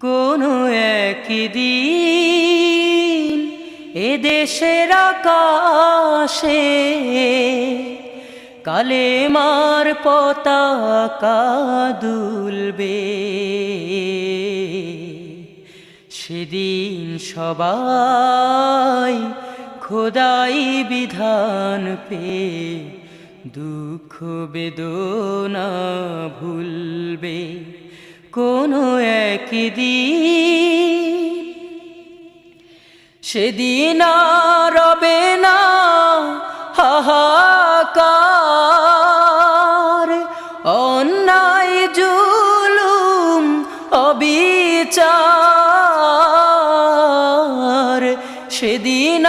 কোনো একদিন এ দেশের আকাশে কালেমার পতাকা দুলবে। সেদিন সবাই খোদাই বিধান পে দুঃখ বেদনা ভুলবে। কোনো একদিন সেদিন আর রবে না হাহাকার, অন্যায় জুলুম অবিচার। সেদিন